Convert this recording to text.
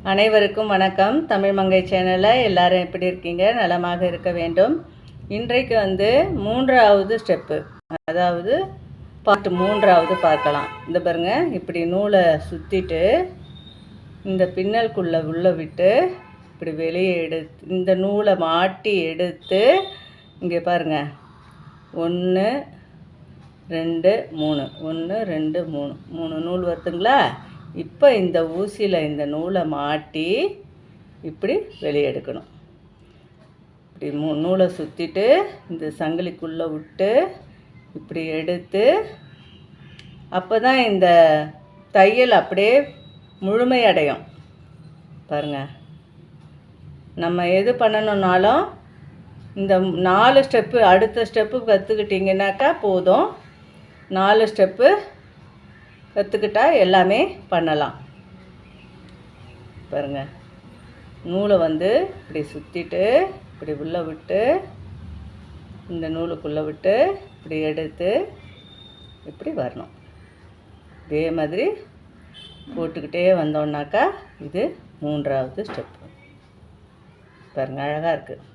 அனைவருக்கும் வணக்கம். தமிழ் மங்கை சேனலில் எல்லோரும் எப்படி இருக்கீங்க? நலமாக இருக்க வேண்டும். இன்றைக்கு மூன்றாவது ஸ்டெப்பு, அதாவது பார்ட் மூன்றாவது பார்க்கலாம். இந்த பாருங்க, இப்படி நூலை சுற்றிட்டு இந்த பின்னலுக்குள்ளே உள்ளே விட்டு இப்படி வெளியே எடுத்து இந்த நூலை மாட்டி எடுத்து இங்கே பாருங்கள், 1 2 3 1 2 3 நூல் வருதுங்களா? இப்போ இந்த ஊசியில் இந்த நூலை மாட்டி இப்படி வெளியே எடுக்கணும். இப்படி நூலை சுற்றிட்டு இந்த சங்கிலிக்குள்ளே விட்டு இப்படி எடுத்து, அப்போ தான் இந்த தையல் அப்படியே முழுமையடையும். பாருங்கள், நம்ம எது பண்ணணுன்னாலும் இந்த 4 ஸ்டெப்பு, அடுத்த ஸ்டெப்பு கற்றுக்கிட்டிங்கனாக்கா போதும். 4 ஸ்டெப்பு கற்றுக்கிட்டா எல்லாமே பண்ணலாம். பாருங்கள், நூலை இப்படி சுற்றிட்டு இப்படி உள்ளே விட்டு இந்த நூலுக்குள்ளே விட்டு இப்படி எடுத்து இப்படி வரணும். இதே மாதிரி போட்டுக்கிட்டே வந்தோம்னாக்கா இது மூன்றாவது ஸ்டெப்பு. பாருங்கள், அழகாக இருக்குது.